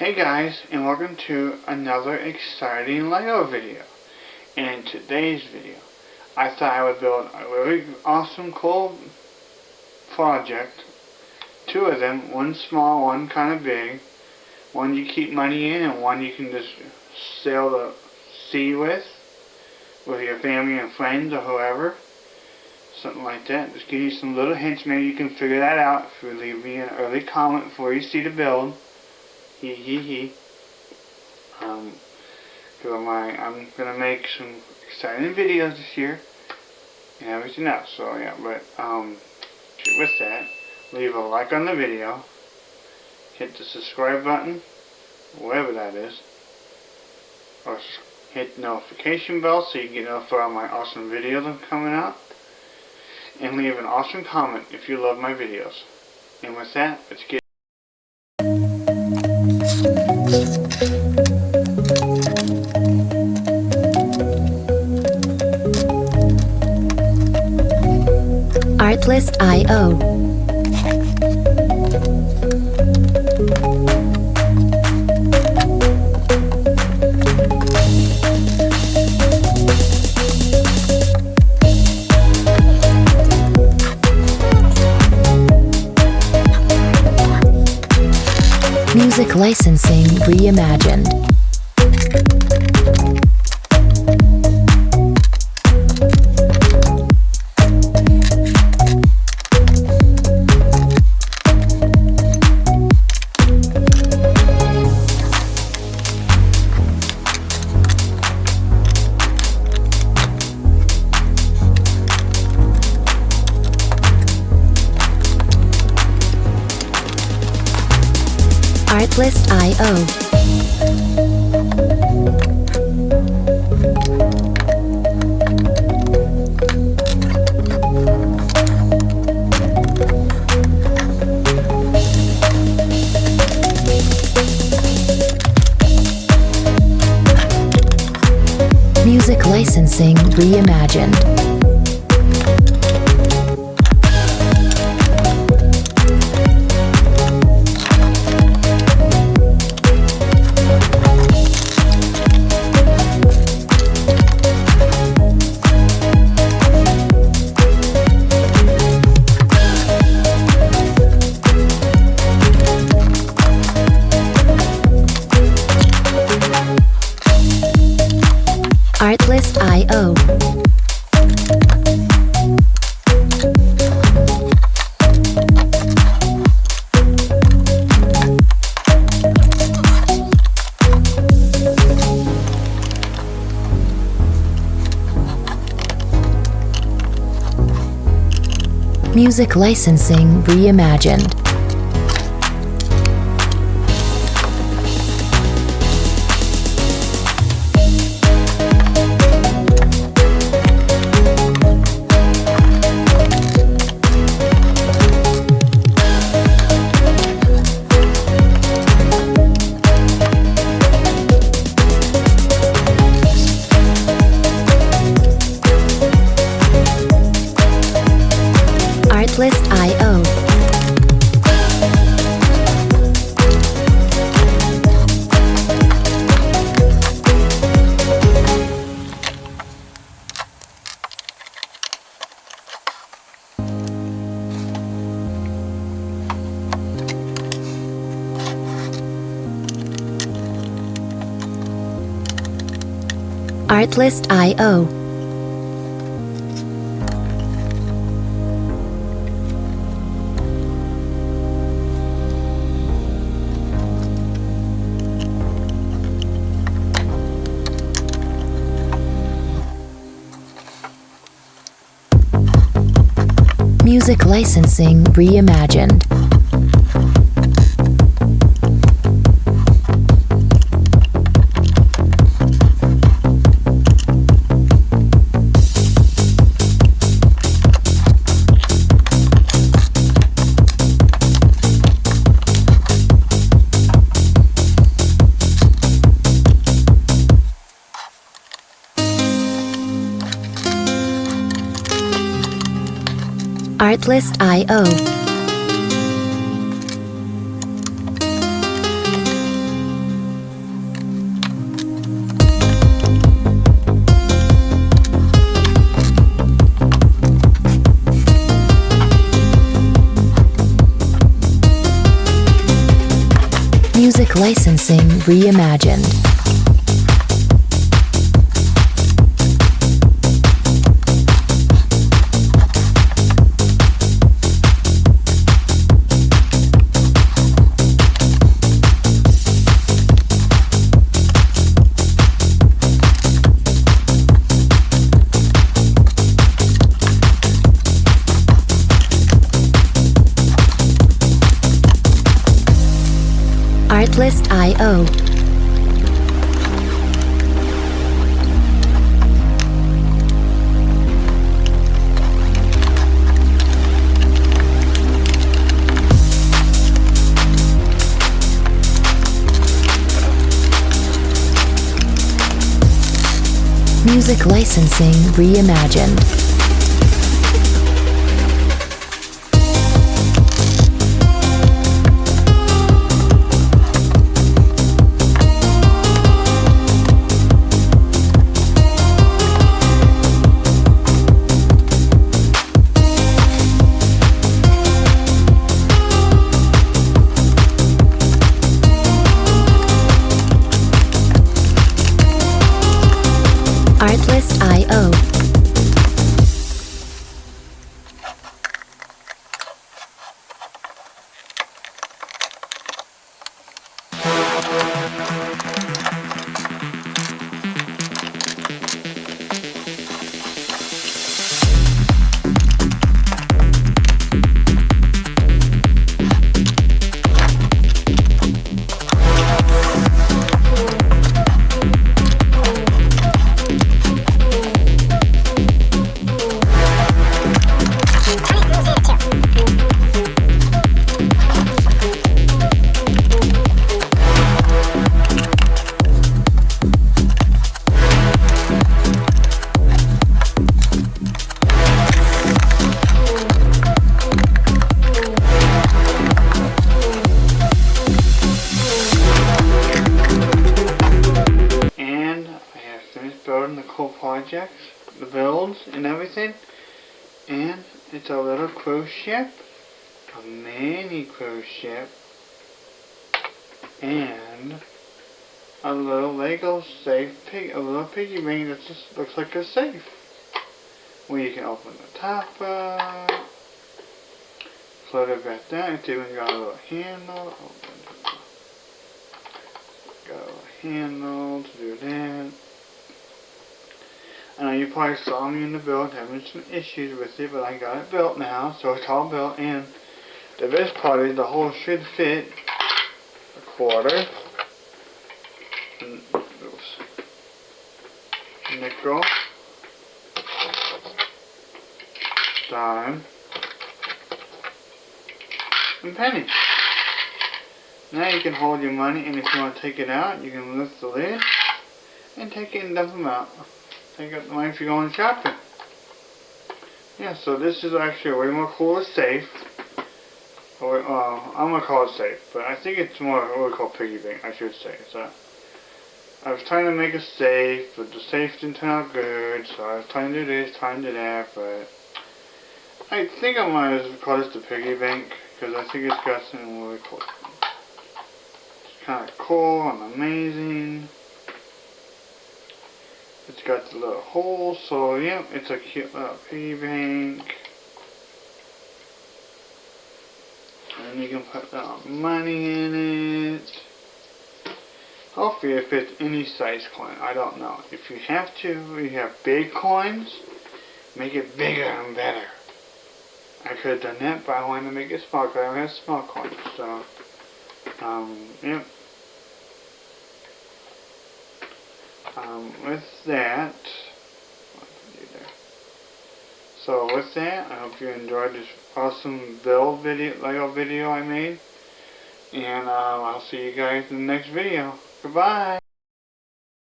Hey guys, and welcome to another exciting LEGO video. And in today's video, I thought I would build a really awesome, cool project. Two of them, one small, one kind of big. One you keep money in, and one you can just sail the sea with your family and friends or whoever. Something like that. Just give you some little hints. Maybe you can figure that out if you leave me an early comment before you see the build. I'm gonna make some exciting videos this year and everything else. So yeah, but with that, leave a like on the video, hit the subscribe button, wherever that is, or hit the notification bell so you can get notified of my awesome videos that are coming out, and leave an awesome comment if you love my videos. And with that, let's get Artlist.io. Music licensing reimagined. Artlist.io. Music licensing reimagined. Artlist.io. Music licensing reimagined. Artlist.io. Artlist.io. Music licensing reimagined. Artlist.io. Music licensing reimagined. Artlist.io. Music licensing reimagined. Artlist.io. Building the cool projects, the builds and everything, and it's a little cruise ship, a mini cruise ship, and a little Lego safe a little piggy bank that just looks like a safe, where you can open the top up, float it back down. It's even got a little handle, got a little handle to do that. I know you probably saw me in the build having some issues with it, but I got it built now, so it's all built in. The best part is the hole should fit a quarter, nickel, dime, and penny. Now you can hold your money, and if you want to take it out, you can lift the lid and take it and dump them out. Take out the money if you're going shopping. Yeah, so this is actually a way more cooler safe. Or, I'm going to call it safe, but I think it's more what we call piggy bank, I should say. So, I was trying to make a safe, but the safe didn't turn out good, so I was trying to do this, trying to do that, but I think I might as well call this the piggy bank, because I think it's got something really cool. It's kind of cool and amazing. It's got the little hole, so yeah, it's a cute little piggy bank. And you can put money in it. Hopefully it fits any size coin, I don't know. If you have to, you have big coins, make it bigger and better. I could have done that, but I wanted to make it small, because I have small coins, so, yeah. With that, so with that, I hope you enjoyed this awesome build video, Lego video I made, and I'll see you guys in the next video. Goodbye!